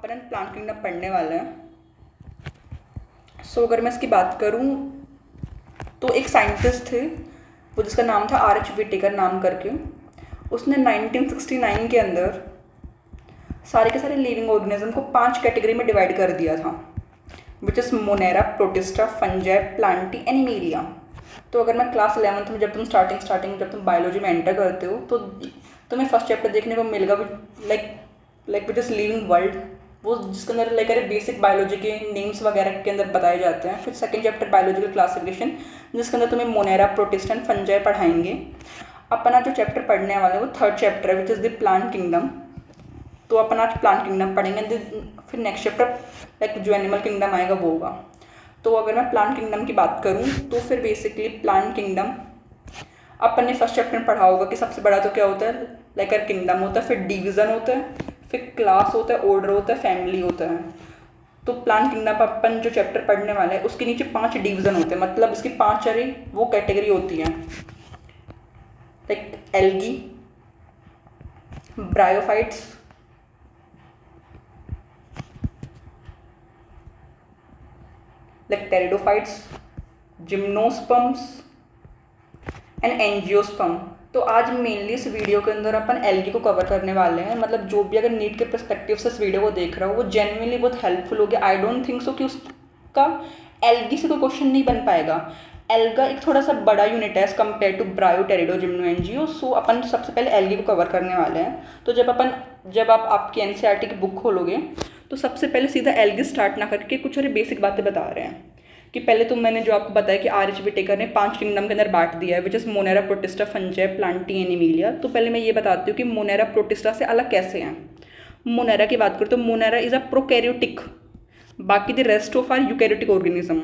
अपन plant kingdom पढ़ने वाले हैं। अगर मैं इसकी बात करूँ तो एक साइंटिस्ट थे वो जिसका नाम था आर एच विटेकर नाम करके। उसने 1969 के अंदर सारे के सारे लिविंग ऑर्गेनिज्म को 5 कैटेगरी में डिवाइड कर दिया था, which is Monera, protista, fungi, Plantae, animalia. तो अगर मैं क्लास 11th में जब तुम स्टार्टिंग जब तुम बायोलॉजी में एंटर करते हो तो तुम्हें फर्स्ट चैप्टर देखने को मिलेगा like which is living world, वो जिसके अंदर लाइक अरे बेसिक बायोलॉजी के नेम्स वगैरह के अंदर बताए जाते हैं। फिर सेकंड चैप्टर बायोलॉजिकल क्लासिफिकेशन, जिसके अंदर तुम्हें मोनेरा, प्रोटिस्टा एंड फंजाई पढ़ाएंगे। अपना जो चैप्टर पढ़ने वाले वो थर्ड चैप्टर है which is the plant kingdom. तो अपन आज प्लांट किंगडम पढ़ेंगे। फिर नेक्स्ट चैप्टर लाइक जो एनिमल किंगडम आएगा वो होगा। तो अगर मैं प्लांट किंगडम की बात करूँ तो फिर बेसिकली प्लांट किंगडम अपन ने फर्स्ट चैप्टर में पढ़ा होगा कि सबसे बड़ा तो क्या होता है, लाइक अगर किंगडम होता है, फिर डिवीज़न होता है, फिर क्लास होता है, ऑर्डर होता है, फैमिली होता है। तो प्लांट किंगडम पर अपन जो चैप्टर पढ़ने वाला है उसके नीचे 5 डिवीज़न होते हैं, मतलब इसकी 5 सारी वो कैटेगरी होती हैं, like algae, bryophytes, like pteridophytes, gymnosperms and angiosperm. तो आज मेनली इस वीडियो के अंदर अपन एल्गी को कवर करने वाले हैं। मतलब जो भी अगर नीट के पर्सपेक्टिव से इस वीडियो को देख रहा हो वो जेन्युइनली बहुत हेल्पफुल हो गया। आई डोंट थिंक सो कि उसका एल्गी से कोई क्वेश्चन नहीं बन पाएगा। एल्गा एक थोड़ा सा बड़ा यूनिट है as compare to bryo, pterido, gymno, angio. So अपन सबसे पहले एल्गी को कवर करने वाले हैं। तो जब आप आपकी एनसीईआरटी की बुक खोलोगे तो सबसे पहले सीधा एल्गी स्टार्ट ना करके कुछ और बेसिक बातें बता रहे हैं कि पहले तो मैंने जो आपको बताया कि आर एच विटेकर ने 5 किंगडम के अंदर बांट दिया है, which is Monera, protista, fungi, Plantae, animalia. तो पहले मैं ये बताती हूँ कि मोनेरा प्रोटिस्टा से अलग कैसे हैं। मोनेरा की बात करूँ तो मोनेरा इज़ अ प्रोकैरियोटिक, बाकी the rest of are eukaryotic organism.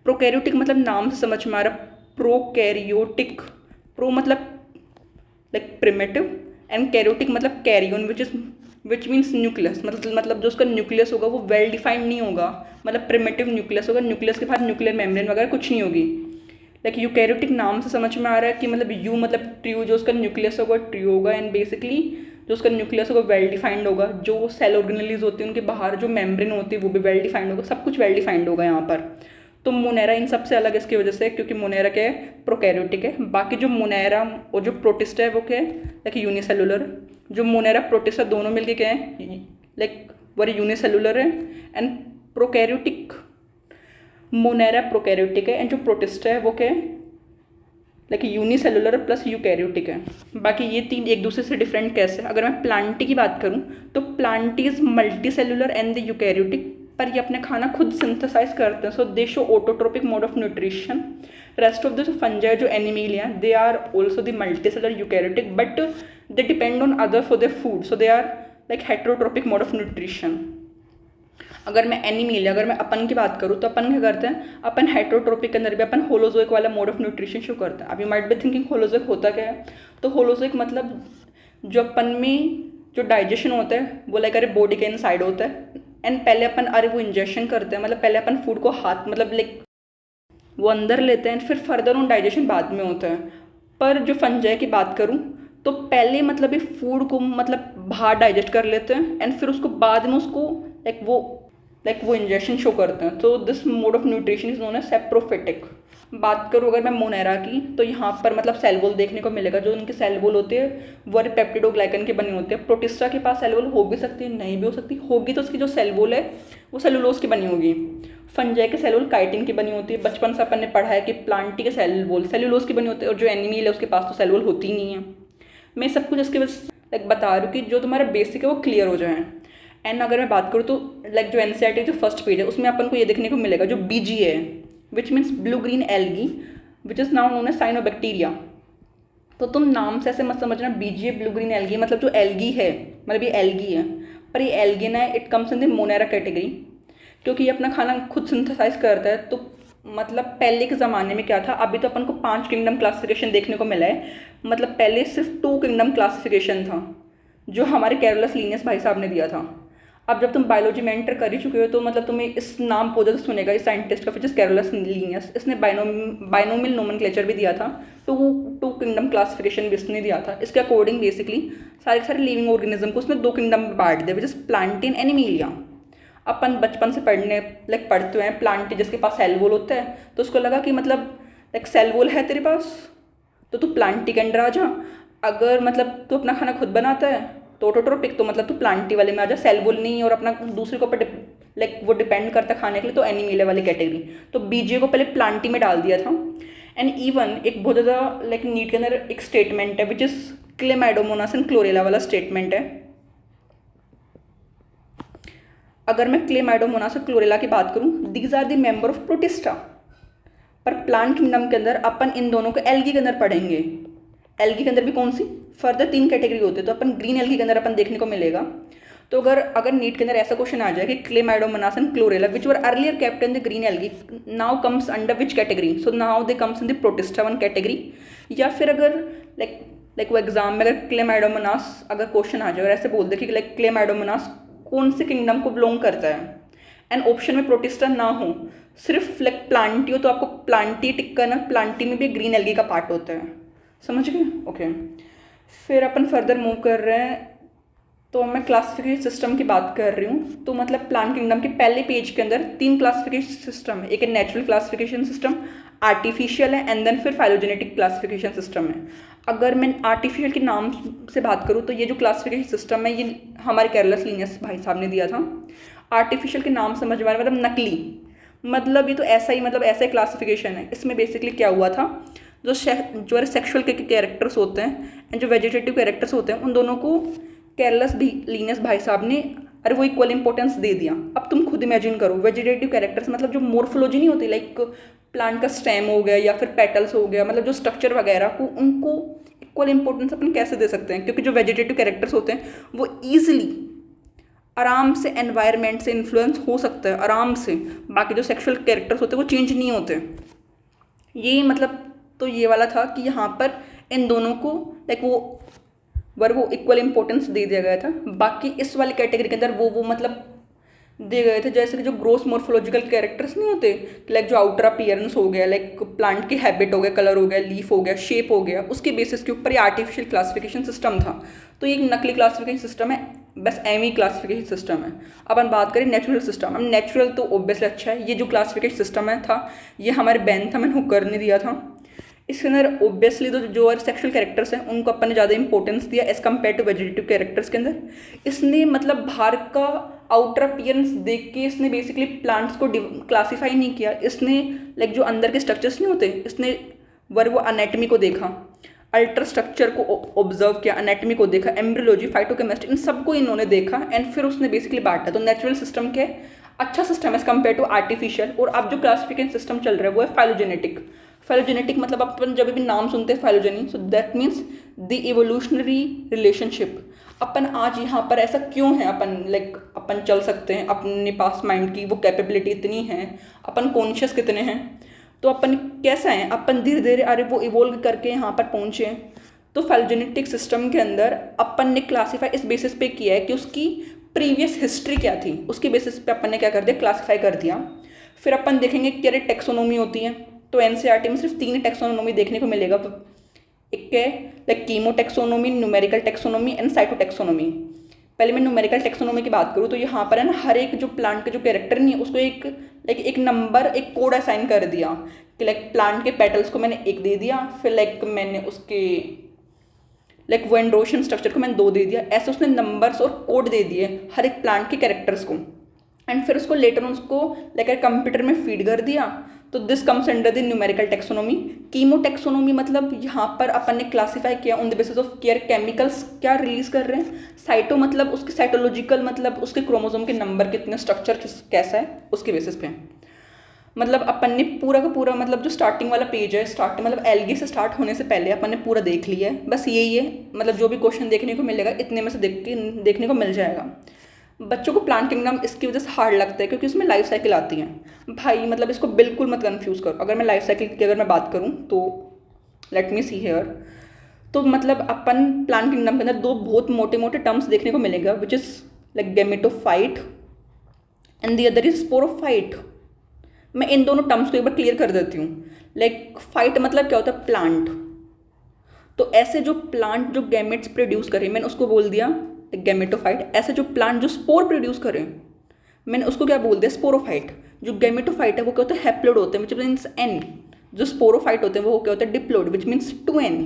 Prokaryotic मतलब नाम से समझ में आ रहा, प्रोकैरियोटिक, प्रो मतलब लाइक प्रिमिटिव एंड कैरियोटिक मतलब कैरियन, विच मीन्स न्यूक्लियस। मतलब जो उसका न्यूक्लियस होगा वो वेल डिफाइंड नहीं होगा, मतलब प्रिमिटिव न्यूक्लियस होगा। न्यूक्लियस के बाद न्यूक्लियर मेम्ब्रेन वगैरह कुछ नहीं होगी। लाइक यूकैरियोटिक नाम से समझ में आ रहा है कि मतलब यू मतलब ट्रू, जो उसका न्यूक्लियस होगा ट्रू होगा, एंड बेसिकली जो उसका न्यूक्लियस होगा वेल डिफाइंड होगा। जो सेल ऑर्गेनेलीज होती है उनके बाहर जो मेम्ब्रेन होती है वो भी वेल डिफाइंड होगा, सब कुछ वेल डिफाइंड होगा यहाँ पर। तो मोनेरा इन सबसे अलग है इसकी वजह से, क्योंकि मोनेरा क्या है, प्रोकैरियोटिक है। बाकी जो मोनेरा और जो प्रोटिस्टा है वो क्या है, लाइक यूनिसेलुलर। जो मोनेरा प्रोटिस्टा दोनों मिलके क्या है, लाइक वो यूनिसेलुलर है। एंड प्रोकैरियोटिक, मोनेरा प्रोकैरियोटिक है, एंड जो प्रोटिस्टा है वो क्या है, लाइक यूनिसेलुलर प्लस यूकैरियोटिक है। बाकी ये तीन एक दूसरे से डिफरेंट कैसे। अगर मैं प्लांटी की बात करूँ तो plantae is multicellular and the eukaryotic, पर ये अपने खाना खुद सिंथेसाइज करते हैं। So they show autotrophic mode of nutrition. Rest of the fungi जो animalia they are also the multicellular eukaryotic, but they depend on other for their food, so they are like heterotrophic mode of nutrition. अगर मैं animalia, अगर मैं अपन की बात करूँ तो अपन क्या करते हैं, अपन हेटेरोट्रोपिक के अंदर भी अपन होलोजोइक वाला मोड ऑफ न्यूट्रिशन शो करते हैं। अभी माइट बी थिंकिंग होलोजोइक होता क्या है। तो होलोजोइक मतलब जो अपन में जो डाइजेशन होता है वो लाइक अरे बॉडी के इनसाइड होता है, एंड पहले अपन अरे वो इंजेक्शन करते हैं, मतलब पहले अपन फूड को हाथ मतलब लाइक वो अंदर लेते हैं, फिर फर्दर ऑन डाइजेशन बाद में होता है। पर जो फंजाई की बात करूँ तो पहले मतलब ये फूड को मतलब बाहर डाइजेस्ट कर लेते हैं, एंड फिर उसको बाद में उसको लाइक वो इंजेक्शन शो करते हैं। तो this mode of nutrition is known as saprophytic. बात करूँ अगर मैं मोनेरा की तो यहाँ पर मतलब सेल वॉल देखने को मिलेगा। जो उनकी सेल वॉल होती है वो पेप्टिडोग्लाइकन की बनी होती है। प्रोटिस्टा के पास सेल वॉल हो भी सकती है, नहीं भी हो सकती, होगी तो उसकी जो सेल वॉल है वो सेलुलोज की बनी होगी। फंजाई के सेल वॉल काइटिन की बनी होती है। बचपन से अपन ने पढ़ा है कि प्लांटी के सेल वॉल सेलुलोज की बनी होती है, और जो एनिमल है उसके पास तो सेल वॉल होती ही नहीं है। मैं सब कुछ इसके वजह लाइक बता रही हूँ कि जो तुम्हारा बेसिक है वो क्लियर हो जाए। एंड अगर मैं बात करूँ तो लाइक जो एनसीईआरटी जो फर्स्ट पेज है उसमें अपन को ये देखने को मिलेगा जो बीजीए है, which means blue green algae, which is now known as cyanobacteria. तो तुम नाम से ऐसे मत समझना बीजीए ब्लू ग्रीन एल्गी मतलब जो एल्गी है मतलब ये एल्गी है, पर ये एल्गी ना it comes in the Monera category, क्योंकि ये अपना खाना खुद सिंथेसाइज करता है। तो मतलब पहले के ज़माने में क्या था, अभी तो अपन को 5 किंगडम क्लासिफिकेशन देखने को मिला है, मतलब पहले सिर्फ 2 किंगडम क्लासिफिकेशन था जो हमारे कैरोलस लीनियस भाई साहब ने दिया था। अब जब तुम बायोलॉजी में एंटर कर ही चुके हो तो मतलब तुम्हें इस नाम पौधा तो सुनेगा इस साइंटिस्ट का, विच इज कैरोलस लिनियस। इसने बाइनोमियल नोमेनक्लेचर भी दिया था, टू किंगडम क्लासिफिकेशन भी इसने दिया था। इसके अकॉर्डिंग बेसिकली सारे के सारे लिविंग ऑर्गेनिज्म को उसने 2 किंगडम में बांट दिया, which is plantae and animalia. अपन बचपन से पढ़ते हैं प्लांट जिसके पास सेल वॉल होता है, तो उसको लगा कि मतलब लाइक सेल वॉल है तेरे पास तो तू प्लांटी के अंडर आ जा। अगर मतलब तू अपना खाना खुद बनाता है तो ऑटोट्रोपिक, तो मतलब तू प्लांटी वाले में आ जा, सेल वॉल नहीं और अपना दूसरे के ऊपर लाइक वो डिपेंड करता है खाने के लिए, तो एनिमीलिया वाली कैटेगरी। तो बीजे को पहले प्लांटी में डाल दिया था। एंड इवन एक बहुत ज़्यादा लाइक नीट के अंदर एक स्टेटमेंट है which is Chlamydomonas and Chlorella वाला स्टेटमेंट है। अगर मैं क्लेमाइडोमोनास और क्लोरेला की बात करूँ, these are the member of Protista. पर प्लांट किंगडम के अंदर अपन इन दोनों को एल्गी के अंदर पढ़ेंगे। एल्गी के अंदर भी कौन सी फर्दर 3 कैटेगरी होती है, तो अपन ग्रीन एल्गी के अंदर अपन देखने को मिलेगा। तो अगर नीट के अंदर ऐसा क्वेश्चन आ जाए कि Chlamydomonas and chlorella which were earlier kept in the green algae now comes under which category, so now they comes in the protista 1 category. या फिर अगर लाइक वो एग्जाम में अगर क्लेमाइडोमोनास अगर क्वेश्चन आ जाए और ऐसे बोल दे कि लाइक क्लेमाइडोमोनास कौन से किंगडम को बिलोंग करता है, एंड ऑप्शन में प्रोटिस्टा ना हो, सिर्फ लाइक प्लांटी हो, तो आपको प्लांटी टिक करना। प्लांटी में भी ग्रीन एल्गी का पार्ट होता है, समझ गए? ओके। फिर अपन फर्दर मूव कर रहे हैं, तो मैं क्लासिफिकेशन सिस्टम की बात कर रही हूँ। तो मतलब प्लांट किंगडम के पहले पेज के अंदर 3 क्लासिफिकेशन सिस्टम है। एक है नेचुरल क्लासिफिकेशन सिस्टम, आर्टिफिशियल है, एंड देन फिर फाइलोजेनेटिक क्लासिफिकेशन सिस्टम है। अगर मैं आर्टिफिशियल के नाम से बात करूँ तो ये जो क्लासिफिकेशन सिस्टम है ये हमारे कैरोलस लिनियस भाई साहब ने दिया था। आर्टिफिशियल के नाम समझ में मतलब नकली, मतलब ये तो ऐसा ही मतलब ऐसा ही क्लासिफिकेशन है। इसमें बेसिकली क्या हुआ था, जो सेक्शुअल के कैरेक्टर्स होते हैं एंड जो वेजिटेटिव कैरेक्टर्स होते हैं, उन दोनों को कैरोलस लिनियस भाई साहब ने अरे वो इक्वल इंपॉर्टेंस दे दिया। अब तुम खुद इमेजिन करो, वेजिटेटिव कैरेक्टर्स मतलब जो मोर्फोलॉजी नहीं होती, लाइक प्लांट का स्टेम हो गया या फिर पेटल्स हो गया, मतलब जो स्ट्रक्चर वगैरह को उनको इक्वल इंपॉर्टेंस अपन कैसे दे सकते हैं, क्योंकि जो वेजिटेटिव कैरेक्टर्स होते हैं वो ईजिली आराम से एनवायरनमेंट से इन्फ्लुएंस हो सकता है आराम से। बाकी जो सेक्सुअल कैरेक्टर्स होते हैं वो चेंज नहीं होते। ये मतलब तो ये वाला था कि यहाँ पर इन दोनों को लाइक वो इक्वल इंपॉर्टेंस दे दिया गया था। बाकी इस वाली कैटेगरी के अंदर वो मतलब दे गए थे, जैसे कि जो ग्रोस मोर्फोलॉजिकल कैरेक्टर्स नहीं होते, लाइक जो आउटर अपीयरेंस हो गया, लाइक प्लांट की हैबिट हो गया, कलर हो गया, लीफ हो गया, शेप हो गया, उसके बेसिस के ऊपर ये आर्टिफिशियल क्लासिफिकेशन सिस्टम था। तो ये एक नकली क्लासिफिकेशन सिस्टम है, बस एमी क्लासिफिकेशन सिस्टम है। अपन बात करें नेचुरल सिस्टम। अब नेचुरल तो ऑब्वियसली अच्छा है, ये जो क्लासिफिकेशन सिस्टम है था ये हमारे बैन था, मैंने हुकर ने दिया था। इसके अंदर ऑब्वियसली तो जो और सेक्सुअल कैरेक्टर्स हैं उनको अपन ने ज़्यादा इंपॉर्टेंस दिया as compare to vegetative characters के अंदर। इसने मतलब बाहर का आउटर अपीयरेंस देख के इसने बेसिकली प्लांट्स को क्लासीफाई नहीं किया। इसने लाइक जो अंदर के स्ट्रक्चर्स नहीं होते, इसने वो अनेटमी को देखा, अल्टर स्ट्रक्चर को ऑब्जर्व किया, अनेटमी को देखा, एम्ब्रियोलॉजी, फाइटोकेमिस्ट्री, इन सबको इन्होंने देखा एंड फिर उसने बेसिकली बांटा। तो नेचुरल सिस्टम के अच्छा सिस्टम है एज कम्पेयर टू आर्टिफिशियल। और अब जो क्लासिफिकेशन सिस्टम चल रहा है वो है फाइलोजेनेटिक। फाइलोजेनेटिक मतलब अपन जब भी नाम सुनते हैं phylogeny, so that means the evolutionary relationship. अपन आज यहाँ पर ऐसा क्यों है, अपन चल सकते हैं, अपने पास माइंड की वो कैपेबिलिटी इतनी है, अपन कॉन्शियस कितने हैं, तो अपन कैसा है, अपन धीरे धीरे अरे वो इवोल्व करके यहाँ पर पहुँचे। तो फाइलोजेनेटिक सिस्टम के अंदर अपन ने क्लासीफाई इस बेसिस पे किया है कि उसकी प्रीवियस हिस्ट्री क्या थी, उसके बेसिस पे अपन ने क्या कर दिया, क्लासीफाई कर दिया। फिर अपन देखेंगे कि अरे टेक्सोनोमी होती है, तो एनसीईआरटी में सिर्फ 3 टेक्सोनोमी देखने को मिलेगा। एक है like chemo taxonomy, numerical taxonomy and cytotaxonomy. पहले मैं न्यूमेरिकल टेक्सोनोमी की बात करूँ तो यहाँ पर है ना हर एक जो प्लांट के जो कैरेक्टर नहीं है उसको एक नंबर, एक कोड असाइन कर दिया कि लाइक प्लांट के पेटल्स को मैंने 1 दे दिया, फिर मैंने उसके वो एंड्रोशियन स्ट्रक्चर को मैंने 2 दे दिया। ऐसे उसने नंबर्स और कोड दे दिए हर एक प्लांट के कैरेक्टर्स को, एंड फिर उसको लेटर उसको कंप्यूटर में फीड कर दिया। तो this comes under the numerical taxonomy. Chemo taxonomy मतलब यहाँ पर अपन ने क्लासीफाई किया on the basis of care chemicals क्या रिलीज कर रहे हैं। साइटो मतलब उसके साइटोलॉजिकल मतलब उसके क्रोमोसोम के नंबर कितने, स्ट्रक्चर कैसा है, उसके बेसिस पे। मतलब अपन ने पूरा का पूरा मतलब जो स्टार्टिंग वाला पेज है, स्टार्टिंग मतलब एल्गी से स्टार्ट होने से पहले अपन ने पूरा देख लिया है। बस यही है, मतलब जो भी क्वेश्चन देखने को मिलेगा इतने में से देखने को मिल जाएगा। बच्चों को प्लांट किंगडम इसकी वजह से हार्ड लगता है क्योंकि उसमें लाइफ साइकिल आती है भाई, मतलब इसको बिल्कुल मत कंफ्यूज करो। अगर मैं लाइफ साइकिल की अगर मैं बात करूँ तो लेट मी सी हेयर, तो मतलब अपन प्लांट किंगडम के अंदर 2 बहुत मोटे मोटे टर्म्स देखने को मिलेगा which is like gametophyte and the other is sporophyte. मैं इन दोनों टर्म्स को एक बार क्लियर कर देती हूँ। लाइक फाइट मतलब क्या होता है, प्लांट। तो ऐसे जो प्लांट जो गैमेट्स प्रोड्यूस करें, मैंने उसको बोल दिया गैमेटोफाइट। ऐसे जो प्लांट जो स्पोर प्रोड्यूस करें, मैंने उसको क्या बोल दिया, स्पोरोफाइट। जो गैमेटोफाइट है वो क्या होता है, हैप्लोइड होते हैं, विच मीन्स एन। जो स्पोरोफाइट होते हैं वो क्या होता है, डिप्लोइड, विच मीन्स 2n।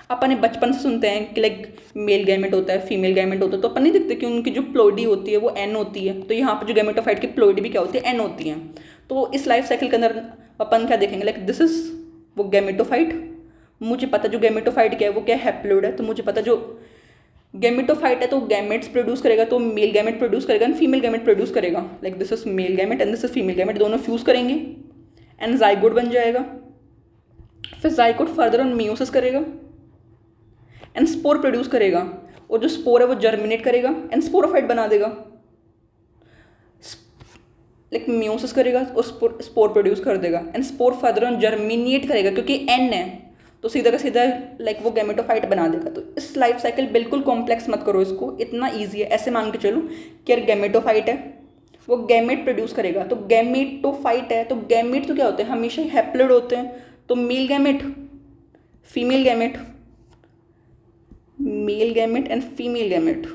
अपन बचपन से सुनते हैं कि लाइक मेल गैमेट होता है, फीमेल गैमेट होता है, तो अपन नहीं देखते कि उनकी जो प्लोइडी होती है वो n होती है। तो यहाँ पर जो गैमेटोफाइट की प्लोइडी भी क्या होती है, n होती है। तो इस लाइफ साइकिल के अंदर अपन क्या देखेंगे, लाइक दिस इज वो गैमेटोफाइट। मुझे पता जो गैमेटोफाइट क्या है, वो क्या हैप्लोइड है। तो मुझे पता जो गैमेटोफाइट है तो गैमेट्स प्रोड्यूस करेगा, तो मेल गैमेट प्रोड्यूस करेगा एंड फीमेल गैमेट प्रोड्यूस करेगा। Like this is male gamete and this is female gamete, दोनों फ्यूज करेंगे एंड जाइगोट बन जाएगा। फिर जाइगोट फर्दर ऑन मियोसिस करेगा एंड स्पोर प्रोड्यूस करेगा, और जो स्पोर है वो जर्मिनेट करेगा एंड स्पोरोफाइट बना देगा। लाइक मियोसिस करेगा और स्पोर प्रोड्यूस कर देगा and spore further on germinate करेगा, क्योंकि एन है तो सीधा का सीधा लाइक वो गैमेटोफाइट बना देगा। तो इस लाइफ साइकिल बिल्कुल कॉम्प्लेक्स मत करो इसको, इतना ईजी है। ऐसे मान के चलो कि यार गैमेटोफाइट है, वो गैमेट प्रोड्यूस करेगा। तो गैमेटोफाइट है तो गैमेट तो क्या होते हैं, हमेशा हैप्लोइड होते हैं। तो male gamete, female gamete, male gamete and female gamete,